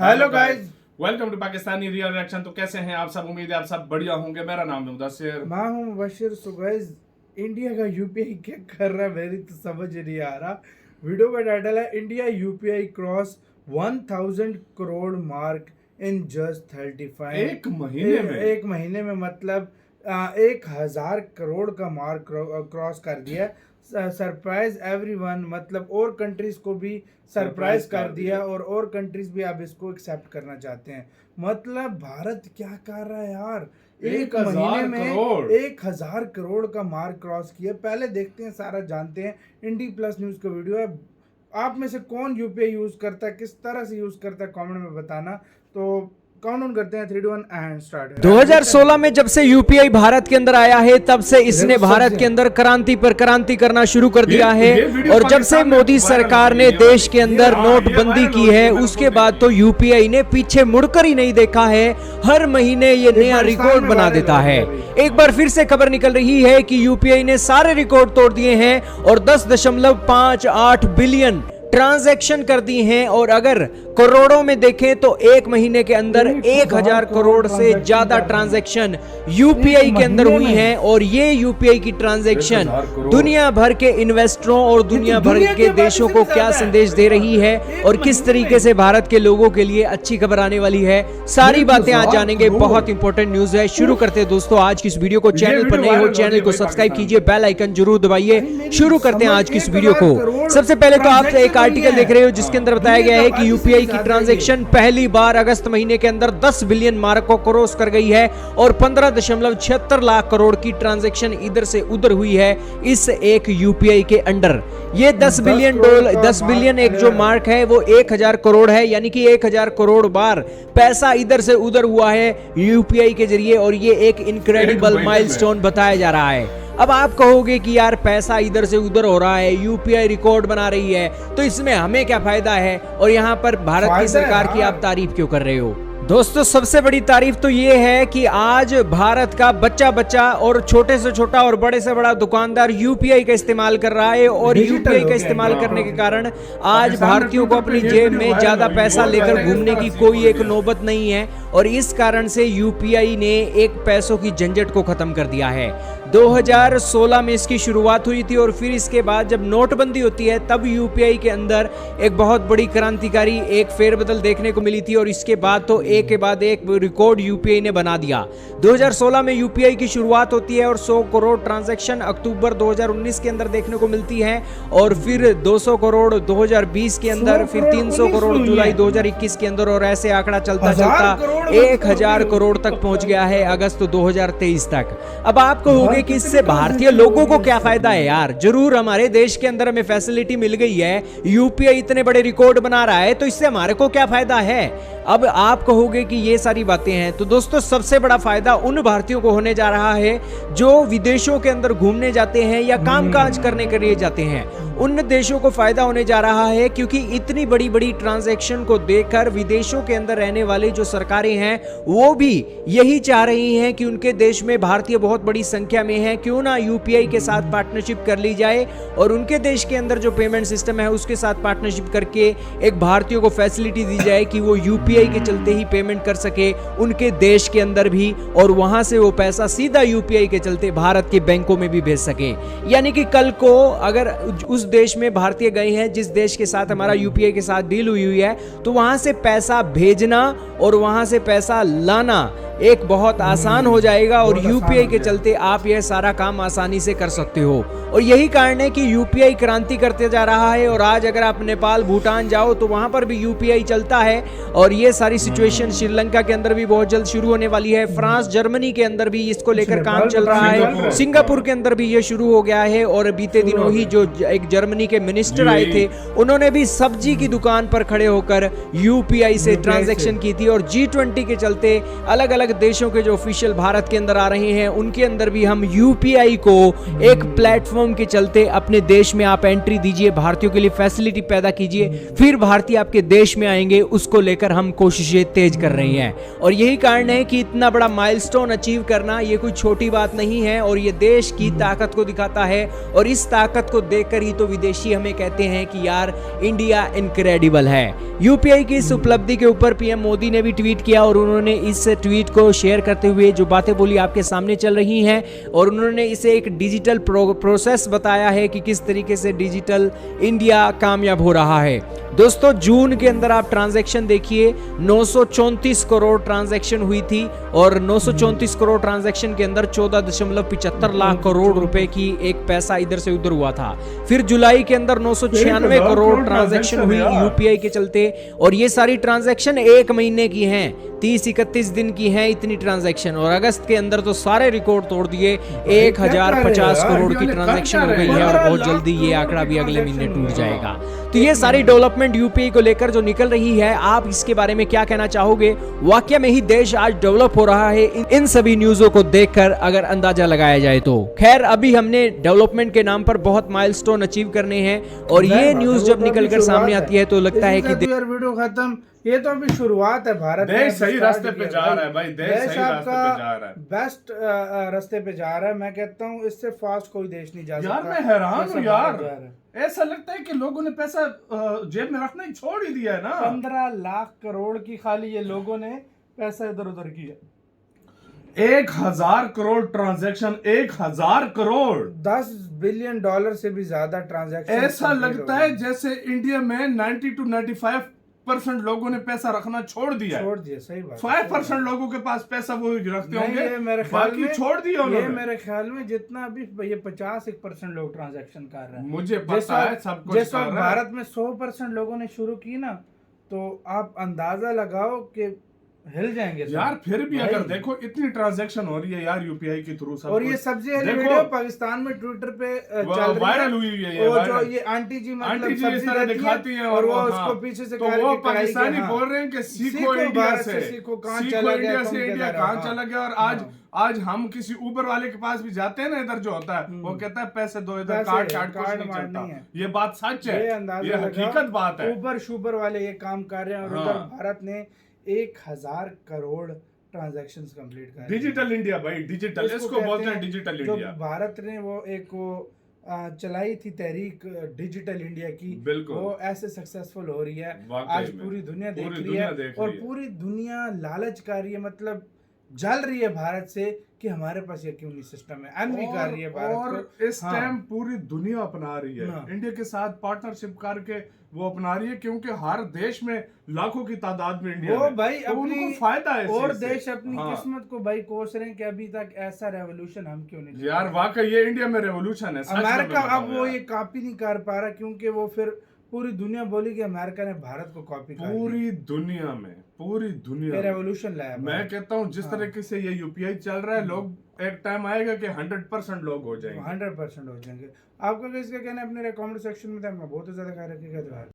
Hello guys, welcome to Pakistani real reaction. तो कैसे हैं आप सब? उम्मीद है आप सब बढ़िया होंगे। मेरा नाम है मुदस्सिर, मैं हूं मुबशिर। सो गाइस, इंडिया का यूपीआई क्या कर रहा है मेरी तो समझ नहीं आ रहा। वीडियो का टाइटल है India UPI cross 1000 crore mark in just 35। एक महीने में एक महीने में मतलब 1000 करोड़ का मार्क क्रॉस कर दिया। सरप्राइज एवरीवन, मतलब और कंट्रीज को भी सरप्राइज कर दिया और कंट्रीज भी अब इसको एक्सेप्ट करना चाहते हैं। मतलब भारत क्या कर रहा है यार, एक महीने में 1000 करोड़ का मार्क क्रॉस किया। पहले देखते हैं, सारा जानते हैं। इंडी प्लस न्यूज का वीडियो है। आप में से कौन यूपीआई यूज करता है, किस तरह से यूज करता है, कमेंट में बताना। तो काउंट करते हैं 3, 2, 1 एंड स्टार्ट। 2016 में जब से यूपीआई भारत के अंदर आया है तब से इसने भारत के अंदर क्रांति पर क्रांति करना शुरू कर दिया है। और जब से मोदी सरकार ने देश के अंदर नोटबंदी की है उसके बाद तो यूपीआई ने पीछे मुड़कर ही नहीं देखा है। हर महीने ये नया रिकॉर्ड बना देता है। एक बार फिर से खबर निकल रही है कि यूपीआई ने सारे रिकॉर्ड तोड़ दिए हैं और 10.58 बिलियन ट्रांजैक्शन कर दी हैं। और अगर करोड़ों में देखें तो एक महीने के अंदर 1000 करोड़ से ज्यादा ट्रांजैक्शन यूपीआई के अंदर हुई हैं। और ये यूपीआई की ट्रांजैक्शन दुनिया भर के इन्वेस्टरों और दुनिया भर के देशों को क्या संदेश दे रही है और किस तरीके से भारत के लोगों के लिए अच्छी खबर आने वाली है, सारी बातें आज जानेंगे। बहुत इंपॉर्टेंट न्यूज है। शुरू करते हैं दोस्तों आज की इस वीडियो को। चैनल पर नए हो चैनल को सब्सक्राइब कीजिए, बेल आइकन जरूर दबाइए। शुरू करते हैं आज की इस वीडियो को। सबसे पहले तो आप एक आर्टिकल देख रहे हो जिसके अंदर बताया गया है कि यूपीआई की ट्रांजैक्शन पहली बार अगस्त महीने के अंदर 10 बिलियन मार्क को क्रॉस कर गई है और 15.76 लाख करोड़ की ट्रांजैक्शन इधर से उधर हुई है इस एक यूपीआई के अंडर। ये 10 बिलियन एक जो मार्क है वो 1000 करोड़ है, यानी कि 1000 करोड़ बार पैसा इधर से उधर हुआ है यूपीआई के जरिए। और ये एक इनक्रेडिबल माइलस्टोन बताया जा रहा है। अब आप कहोगे कि यार पैसा इधर से उधर हो रहा है, यूपीआई रिकॉर्ड बना रही है, तो इसमें हमें क्या फायदा है और यहाँ पर भारत की सरकार की आप तारीफ क्यों कर रहे हो? दोस्तों सबसे बड़ी तारीफ तो ये है कि आज भारत का बच्चा और छोटे से छोटा और बड़े से बड़ा दुकानदार यूपीआई का इस्तेमाल कर रहा है। और यूपीआई का इस्तेमाल करने के कारण आज भारतीयों को अपनी जेब में ज्यादा पैसा लेकर घूमने की कोई एक नौबत नहीं है। और इस कारण से यूपीआई ने एक पैसों की झंझट को खत्म कर दिया है। 2016 में इसकी शुरुआत हुई थी और फिर इसके बाद जब नोटबंदी होती है तब यूपीआई के अंदर एक बहुत बड़ी क्रांतिकारी एक फेरबदल देखने को मिली थी। और इसके बाद तो एक के बाद एक रिकॉर्ड यूपीआई ने बना दिया। 2016 में यूपीआई की शुरुआत होती है और 100 करोड़ ट्रांजैक्शन अक्टूबर 2019 के अंदर देखने को मिलती है। और फिर 200 करोड़ 2020 के अंदर, फिर 300 करोड़ जुलाई 2021 के अंदर, और ऐसे आंकड़ा चलता चलता 1000 करोड़ तक पहुंच गया है अगस्त 2023 तक। अब आप कहोगे कि इससे भारतीय लोगों को क्या फायदा है? यार जरूर, हमारे देश के अंदर हमें फैसिलिटी मिल गई है, यूपीआई इतने बड़े रिकॉर्ड बना रहा है, तो इससे हमारे को क्या फायदा है? अब आप कहोगे कि ये सारी बातें हैं, तो दोस्तों सबसे बड़ा फायदा उन भारतीयों को होने जा रहा है जो विदेशों के अंदर घूमने जाते हैं या कामकाज करने के लिए जाते हैं। उन देशों को फायदा होने जा रहा है क्योंकि इतनी बड़ी बड़ी ट्रांजैक्शन को देखकर विदेशों के अंदर रहने वाले जो सरकारें हैं वो भी यही चाह रही हैं कि उनके देश में भारतीय बहुत बड़ी संख्या में है, क्यों ना यूपीआई के साथ पार्टनरशिप कर ली जाए और उनके देश के अंदर जो पेमेंट सिस्टम है उसके साथ पार्टनरशिप करके एक भारतीयों को फैसिलिटी दी जाए कि वो यूपीआई के चलते ही पेमेंट कर सके उनके देश के अंदर भी, और वहां से वो पैसा सीधा यूपीआई के चलते भारत के बैंकों में भी भेज सके। यानी कि कल को अगर उस देश में भारतीय गए हैं जिस देश के साथ हमारा यूपीआई के साथ डील हुई है, तो वहां से पैसा भेजना और वहां से पैसा लाना एक बहुत आसान हो जाएगा और यूपीआई के चलते आप यह सारा काम आसानी से कर सकते हो। और यही कारण है कि यूपीआई क्रांति करते जा रहा है। और आज अगर आप नेपाल, भूटान जाओ तो वहां पर भी यूपीआई चलता है। और ये सारी सिचुएशन श्रीलंका के अंदर भी बहुत जल्द शुरू होने वाली है। फ्रांस, जर्मनी के अंदर भी इसको लेकर काम चल रहा है। सिंगापुर के अंदर भी ये शुरू हो गया है। और बीते दिनों ही जो एक जर्मनी के मिनिस्टर आए थे उन्होंने भी सब्जी की दुकान पर खड़े होकर यूपीआई से ट्रांजैक्शन की थी और G20 के चलते अलग अलग देशों के जो ऑफिशियल भारत के अंदर आ रहे हैं उनके अंदर भी हम यूपीआई को एक प्लेटफॉर्म के चलते अपने देश में आप एंट्री दीजिए, भारतीयों के लिए फैसिलिटी पैदा कीजिए, फिर भारतीय आपके देश में आएंगे, उसको लेकर हम कोशिशें तेज कर रहे हैं। और यही कारण है कि इतना बड़ा माइलस्टोन अचीव करना ये कोई छोटी बात नहीं है और ये देश की ताकत को दिखाता है। और इस ताकत को देखकर ही तो विदेशी हमें कहते हैं कि यार इंडिया इनक्रेडिबल है। यूपीआई की इस उपलब्धि के ऊपर पीएम मोदी ने भी ट्वीट किया और उन्होंने इस ट्वीट को शेयर करते हुए जो बातें बोली आपके सामने चल रही हैं और उन्होंने इसे एक डिजिटल प्रोसेस बताया है कि किस तरीके से डिजिटल इंडिया कामयाब हो रहा है। दोस्तों जून के अंदर आप ट्रांजैक्शन देखिए, 934 करोड़ ट्रांजैक्शन हुई थी और 934 करोड़ ट्रांजैक्शन के अंदर 14.75 लाख करोड़ रुपए की एक पैसा इधर से उधर हुआ था। फिर जुलाई के अंदर 996 करोड़ ट्रांजैक्शन हुई यूपीआई के चलते और ये सारी ट्रांजैक्शन एक महीने की हैं, 30-31 दिन की हैं इतनी ट्रांजैक्शन। और अगस्त के अंदर तो सारे रिकॉर्ड तोड़ दिए, 1050 करोड़ की ट्रांजैक्शन हो गई है और बहुत जल्दी ये आंकड़ा भी अगले महीने टूट जाएगा। तो ये सारी डेवलपमेंट यूपीआई को लेकर जो निकल रही है, आप इसके बारे में क्या कहना चाहोगे? वाकई में ही देश आज डेवलप हो रहा है इन सभी न्यूज़ों को देखकर अगर अंदाजा लगाया जाए तो। खैर अभी हमने डेवलपमेंट के नाम पर बहुत माइलस्टोन अचीव करने हैं और ये न्यूज़ जब निकलकर सामने आती है तो लगता है कि वीडियो खत्म, ये तो अभी शुरुआत है। भारत देश सही रास्ते पे जा रहा है भाई, देश सही रास्ते पे जा रहा है, बेस्ट रास्ते पे जा रहा है। मैं कहता हूँ इससे फास्ट कोई देश नहीं जा सकता। यार मैं हैरान हूँ यार, ऐसा लगता है कि लोगों ने पैसा जेब में रखना ही छोड़ ही दिया है ना। 15 लाख करोड़ की खाली ये लोगों ने पैसा इधर उधर किया। 1000 करोड़ ट्रांजैक्शन, 1000 करोड़, $10 बिलियन से भी ज्यादा ट्रांजैक्शन। ऐसा लगता है जैसे इंडिया में 90 to 95% लोगों ने पैसा रखना छोड़ दिया। सही बात। 5% लोगों के पास पैसा वो रखते होंगे, मेरे ख्याल बाकी में छोड़ दिया उन्होंने। ये मेरे ख्याल में जितना भी ये 51% लोग ट्रांजैक्शन कर रहे हैं। मुझे पता है सब कुछ जैसा भारत में 100% लोगों ने शुरू की ना, तो आप अंदाजा लगाओ कि हिल जाएंगे यार। फिर भी अगर देखो इतनी ट्रांजैक्शन हो रही है यार यूपीआई के थ्रू सब, और ये सबसे वीडियो पाकिस्तान में ट्विटर पे चल वायरल हुई है। वो जो ये आंटी जी मतलब सब्जी दिखाती हैं और वो उसको पीछे से तो वो पाकिस्तानी बोल रहे हैं कि सीखो इंडिया से, सीखो इंडिया से, इंडिया कहाँ चला गया। और आज हम किसी उबर वाले के पास भी जाते हैं ना, इधर जो होता है वो कहता है पैसे दो, इधर कार्ड नहीं है। ये बात सच है, ये हकीकत बात है। उबर शुबर वाले ये काम कर रहे हैं और उधर भारत ने 1000 करोड़ ट्रांजैक्शन कंप्लीट कर। डिजिटल इंडिया भाई, डिजिटल इसको बोलते हैं, डिजिटल इंडिया। भारत ने वो एक चलाई थी तहरीक डिजिटल इंडिया की, वो ऐसे सक्सेसफुल हो रही है। आज पूरी दुनिया देख रही है और पूरी दुनिया लालच कर रही है, मतलब जल रही है भारत से कि हमारे पास ये क्यों नहीं सिस्टम है। एनवी कर रही है भारत और इस टाइम पूरी दुनिया अपना रही है इंडिया के साथ पार्टनरशिप करके, वो अपना रही है क्योंकि हर देश में लाखों की तादाद में इंडिया वो भाई तो उनको फायदा है। और देश अपनी किस्मत को भाई कोस रहे हैं कि अभी तक ऐसा रेवोल्यूशन हम क्यों नहीं। यार वाकई ये इंडिया में रेवोल्यूशन है। अमेरिका अब वो ये कॉपी नहीं कर पा रहा क्योंकि वो फिर पूरी दुनिया बोली कि अमेरिका ने भारत को कॉपी कर पूरी दुनिया में रेवोल्यूशन लाया। मैं कहता हूँ जिस तरीके से ये यूपीआई चल रहा है, लोग एक टाइम आएगा कि 100% लोग हो जाएंगे, 100% हो जाएंगे। आपका इसका कहना है अपने कमेंट सेक्शन में, बहुत ज्यादा ख्याल रखिएगा।